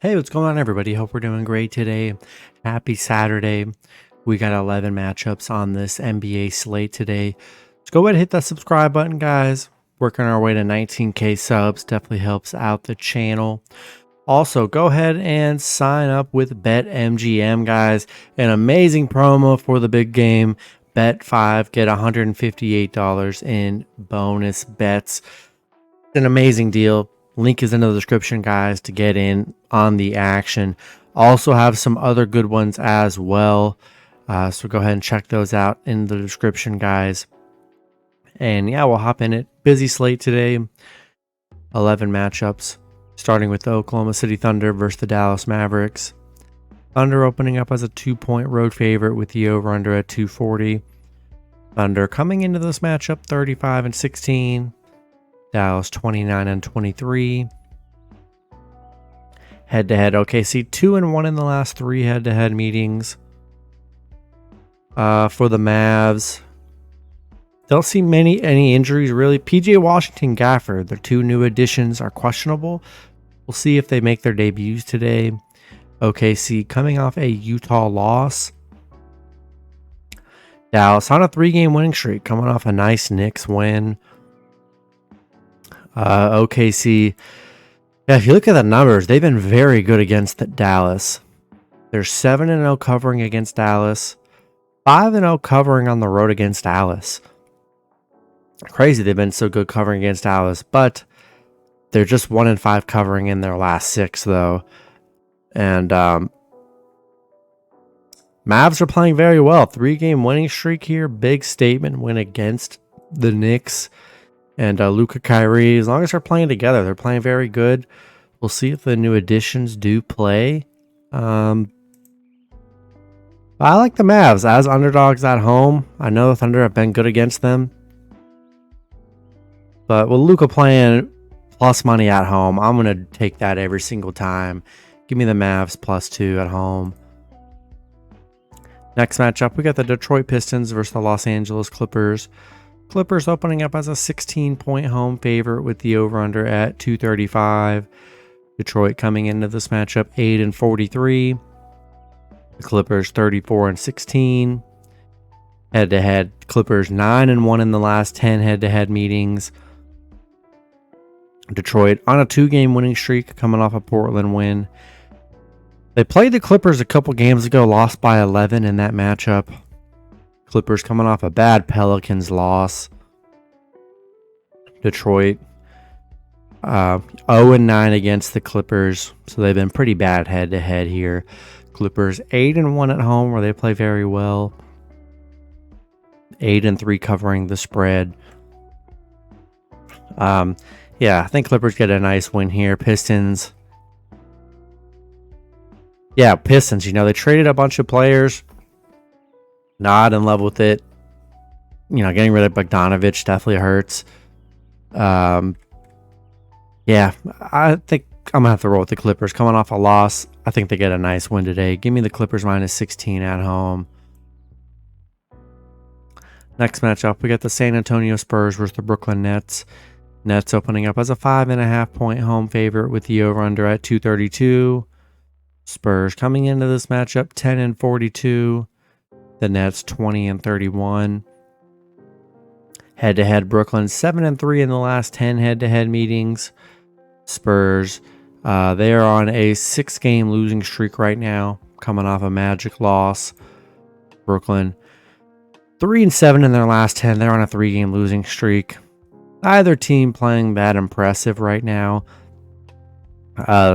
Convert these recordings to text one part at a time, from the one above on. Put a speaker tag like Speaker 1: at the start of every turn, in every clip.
Speaker 1: Hey, what's going on, everybody? Hope we're doing great today. Happy Saturday. We got 11 matchups on this NBA slate today. Let's go ahead and hit that subscribe button, guys. Working our way to 19K subs definitely helps out the channel. Also, go ahead and sign up with BetMGM, guys. An amazing promo for the big game. Bet 5, get $158 in bonus bets. It's an amazing deal. Link is in the description, guys, to get in on the action. Also have some other good ones as well. So go ahead and check those out in the description, guys. And yeah, we'll hop in it. Busy slate today. 11 matchups, starting with the Oklahoma City Thunder versus the Dallas Mavericks. Thunder opening up as a 2-point road favorite with the over-under at 240. Thunder coming into this matchup 35-16. Dallas 29-23. Head-to-head, OKC 2-1 in the last 3 head-to-head meetings. For the Mavs, don't see any injuries really. PJ Washington, Gafford, their 2 new additions, are questionable. We'll see if they make their debuts today. OKC coming off a Utah loss. Dallas on a 3-game winning streak, coming off a nice Knicks win. OKC, yeah, if you look at the numbers, they've been very good against Dallas. They're 7-0 covering against Dallas, 5-0 covering on the road against Dallas. Crazy they've been so good covering against Dallas, but they're just 1-5 covering in their last 6, though. And Mavs are playing very well. 3-game winning streak here. Big statement win against the Knicks. And Luka, Kyrie, as long as they're playing together, they're playing very good. We'll see if the new additions do play. I like the Mavs as underdogs at home. I know the Thunder have been good against them. But with Luka playing plus money at home, I'm going to take that every single time. Give me the Mavs +2 at home. Next matchup, we got the Detroit Pistons versus the Los Angeles Clippers. Clippers opening up as a 16-point home favorite with the over-under at 235. Detroit coming into this matchup 8-43. The Clippers 34-16. Head-to-head, Clippers 9-1 in the last 10 head-to-head meetings. Detroit on a 2-game winning streak, coming off a Portland win. They played the Clippers a couple games ago, lost by 11 in that matchup. Clippers coming off a bad Pelicans loss. Detroit 0-9 against the Clippers, so they've been pretty bad head-to-head here. Clippers 8-1 at home, where they play very well. 8-3 covering the spread. Yeah, I think Clippers get a nice win here. Pistons. Yeah, Pistons, they traded a bunch of players. Not in love with it. Getting rid of Bogdanović definitely hurts. Yeah, I think I'm going to have to roll with the Clippers. Coming off a loss, I think they get a nice win today. Give me the Clippers -16 at home. Next matchup, we got the San Antonio Spurs versus the Brooklyn Nets. Nets opening up as a 5.5-point home favorite with the over-under at 232. Spurs coming into this matchup 10-42. The Nets 20-31. Head-to-head, Brooklyn 7-3 in the last 10 head-to-head meetings. Spurs, they are on a 6-game losing streak right now, coming off a Magic loss. Brooklyn 3-7 in their last 10. They're on a 3-game losing streak. Neither team playing that impressive right now.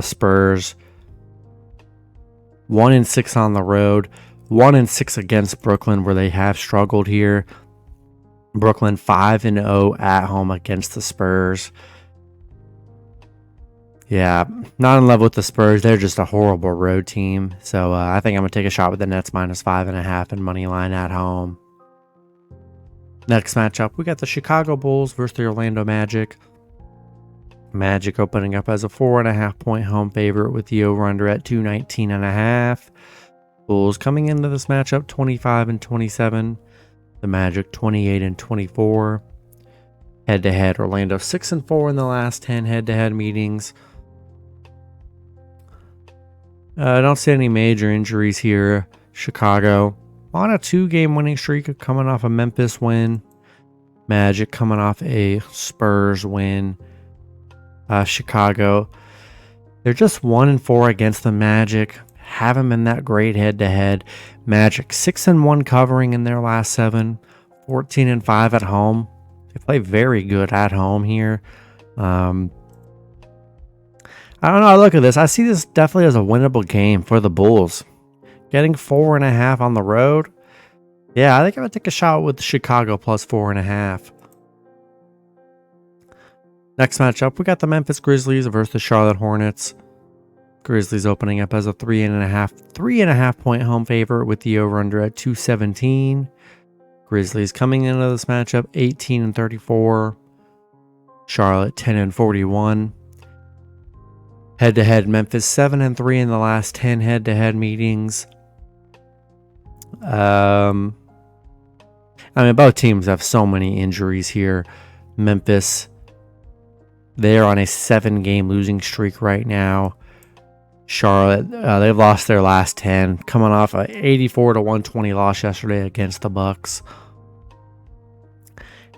Speaker 1: Spurs 1-6 on the road. 1-6 against Brooklyn, where they have struggled here. Brooklyn 5-0 at home against the Spurs. Yeah, not in love with the Spurs. They're just a horrible road team. So I think I'm going to take a shot with the Nets -5.5 and money line at home. Next matchup, we got the Chicago Bulls versus the Orlando Magic. Magic opening up as a 4.5-point home favorite with the over-under at 219.5. Bulls coming into this matchup 25-27. The Magic 28-24. Head-to-head, Orlando 6-4 in the last 10 head-to-head meetings. I don't see any major injuries here. Chicago on a 2-game winning streak, coming off a Memphis win. Magic coming off a Spurs win. Chicago, they're just 1-4 against the Magic. Haven't been that great head-to-head. Magic 6-1 covering in their last 7. 14-5 at home. They play very good at home here. I don't know. I look at this. I see this definitely as a winnable game for the Bulls. Getting 4.5 on the road. Yeah, I think I'm going to take a shot with Chicago plus 4.5. Next matchup, we got the Memphis Grizzlies versus the Charlotte Hornets. Grizzlies opening up as a 3.5 point home favorite with the over-under at 217. Grizzlies coming into this matchup 18-34. Charlotte 10-41. Head-to-head, Memphis 7-3 in the last 10 head-to-head meetings. I mean, both teams have so many injuries here. Memphis, they're on a 7-game losing streak right now. Charlotte, they've lost their last 10, coming off a 84-120 loss yesterday against the Bucks.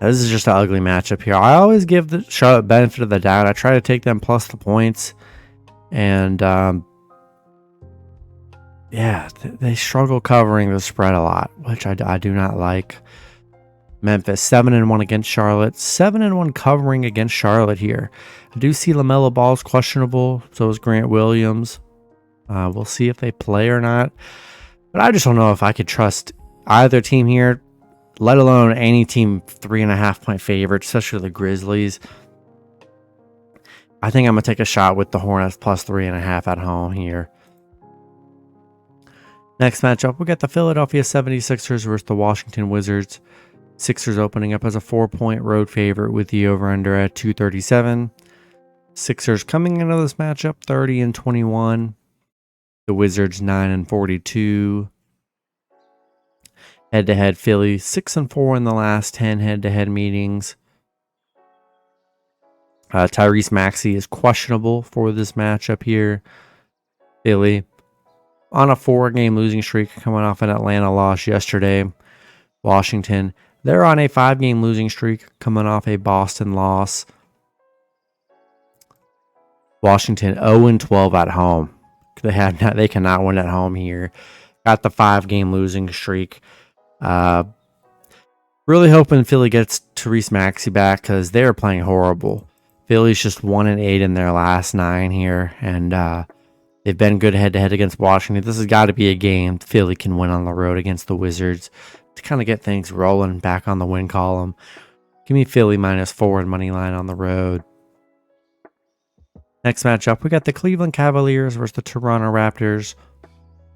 Speaker 1: Now, this is just an ugly matchup here. I always give the Charlotte benefit of the doubt. I try to take them plus the points, and yeah, they struggle covering the spread a lot, which I do not like. Memphis 7-1 against Charlotte, 7-1 covering against Charlotte here. I do see LaMelo Ball's questionable, so is Grant Williams. We'll see if they play or not. But I just don't know if I could trust either team here, let alone any team 3.5 point favorite, especially the Grizzlies. I think I'm going to take a shot with the Hornets plus 3.5 at home here. Next matchup, we got the Philadelphia 76ers versus the Washington Wizards. Sixers opening up as a 4-point road favorite with the over-under at 237. Sixers coming into this matchup 30-21. The Wizards 9-42. Head-to-head, Philly 6-4 in the last 10 head-to-head meetings. Tyrese Maxey is questionable for this matchup here. Philly on a 4-game losing streak, coming off an Atlanta loss yesterday. Washington, they're on a 5-game losing streak, coming off a Boston loss. Washington 0-12 at home. They cannot win at home here. Got the 5-game losing streak. Really hoping Philly gets Tyrese Maxey back because they're playing horrible. Philly's just 1-8 in their last 9 here, and they've been good head-to-head against Washington. This has got to be a game Philly can win on the road against the Wizards to kind of get things rolling back on the win column. Give me Philly -4 and money line on the road. Next matchup, we got the Cleveland Cavaliers versus the Toronto Raptors.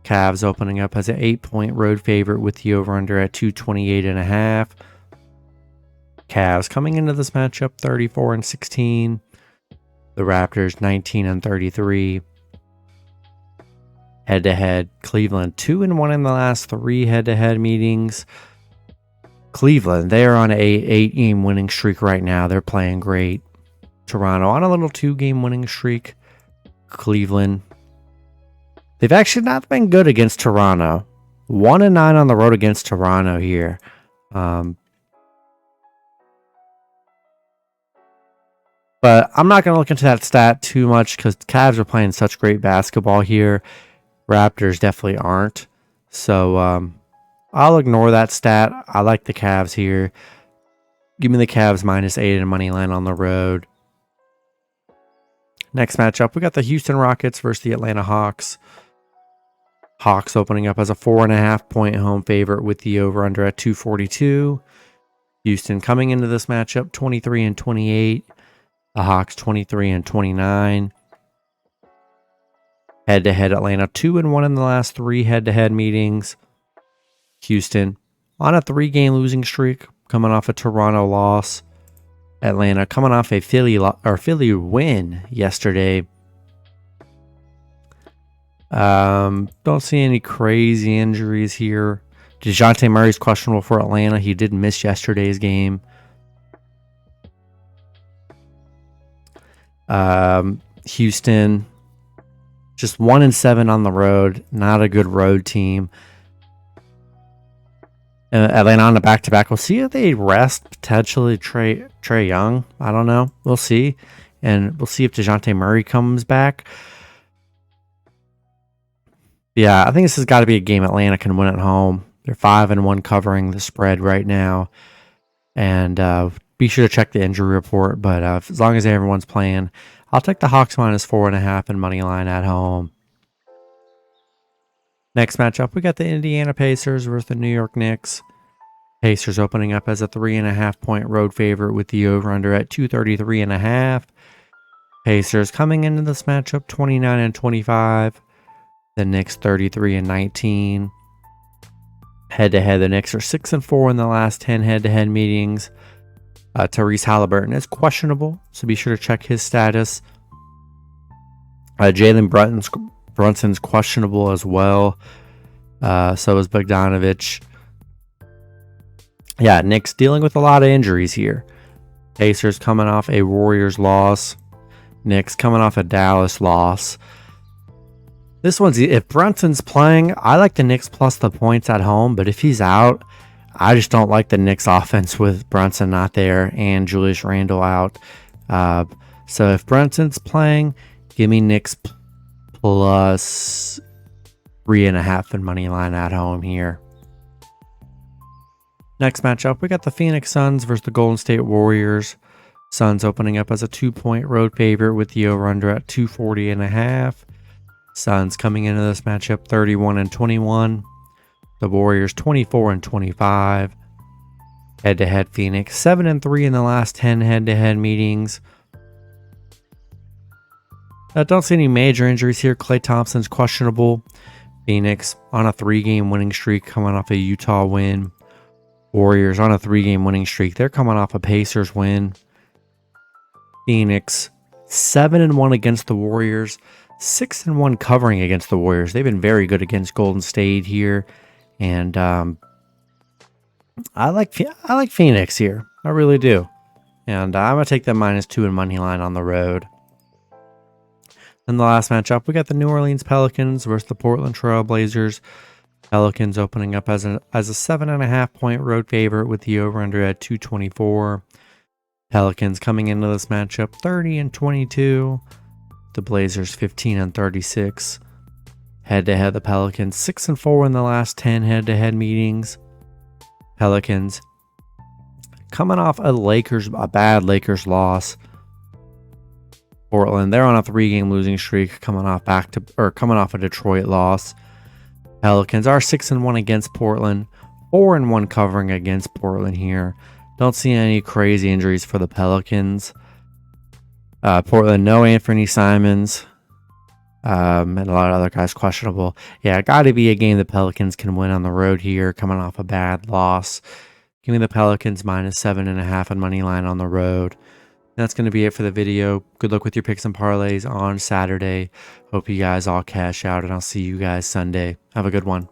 Speaker 1: Cavs opening up as an 8-point road favorite with the over-under at 228.5. Cavs coming into this matchup 34-16. The Raptors 19-33. Head-to-head, Cleveland 2-1 in the last 3 head-to-head meetings. Cleveland, they are on a 8-game winning streak right now. They're playing great. Toronto on a little 2-game winning streak. Cleveland, they've actually not been good against Toronto. 1-9 on the road against Toronto here. But I'm not going to look into that stat too much because the Cavs are playing such great basketball here. Raptors definitely aren't. So I'll ignore that stat. I like the Cavs here. Give me the Cavs -8 and money line on the road. Next matchup, we got the Houston Rockets versus the Atlanta Hawks. Hawks opening up as a 4.5-point home favorite with the over-under at 242. Houston coming into this matchup 23-28. The Hawks 23-29. Head-to-head, Atlanta 2-1 in the last 3 head-to-head meetings. Houston on a 3-game losing streak, coming off a Toronto loss. Atlanta coming off a Philly win yesterday. Don't see any crazy injuries here. DeJounte Murray's questionable for Atlanta. He did miss yesterday's game. Houston just 1-7 on the road. Not a good road team. Atlanta on the back-to-back. We'll see if they rest potentially Trae Young. I don't know. We'll see. And we'll see if DeJounte Murray comes back. Yeah, I think this has got to be a game Atlanta can win at home. They're 5-1 covering the spread right now. And be sure to check the injury report. But as long as everyone's playing, I'll take the Hawks minus 4.5 and money line at home. Next matchup, we got the Indiana Pacers versus the New York Knicks. Pacers opening up as a 3.5-point road favorite with the over-under at 233.5. Pacers coming into this matchup 29-25. The Knicks 33-19. Head-to-head, the Knicks are 6-4 in the last 10 head-to-head meetings. Tyrese Halliburton is questionable, so be sure to check his status. Jalen Brunson's questionable as well. So is Bogdanovic. Yeah, Knicks dealing with a lot of injuries here. Pacers coming off a Warriors loss. Knicks coming off a Dallas loss. This one's, if Brunson's playing, I like the Knicks plus the points at home, but if he's out, I just don't like the Knicks offense with Brunson not there and Julius Randle out. So if Brunson's playing, give me Knicks plus 3.5 in money line at home here. Next matchup, we got the Phoenix Suns versus the Golden State Warriors. Suns opening up as a 2-point road favorite with the over-under at 240.5. Suns coming into this matchup 31-21. The Warriors 24-25. Head-to-head Phoenix 7-3 in the last 10 head-to-head meetings. I don't see any major injuries here. Klay Thompson's questionable. Phoenix on a 3-game winning streak coming off a Utah win. Warriors on a 3-game winning streak. They're coming off a Pacers win. Phoenix 7-1 against the Warriors. 6-1 covering against the Warriors. They've been very good against Golden State here. And I like Phoenix here. I really do. And I'm going to take that -2 in money line on the road. In the last matchup, we got the New Orleans Pelicans versus the Portland Trail Blazers. Pelicans opening up as a 7.5-point road favorite with the over-under at 224. Pelicans coming into this matchup 30-22. The Blazers 15-36. Head-to-head, the Pelicans 6-4 in the last 10 head-to-head meetings. Pelicans coming off a bad Lakers loss. Portland, they're on a 3-game losing streak, coming off a Detroit loss. Pelicans are 6-1 against Portland, 4-1 covering against Portland here. Don't see any crazy injuries for the Pelicans. Portland, no Anthony Simons, and a lot of other guys questionable. Yeah, it got to be a game the Pelicans can win on the road here, coming off a bad loss. Give me the Pelicans -7.5 on money line on the road. That's going to be it for the video. Good luck with your picks and parlays on Saturday. Hope you guys all cash out, and I'll see you guys Sunday. Have a good one.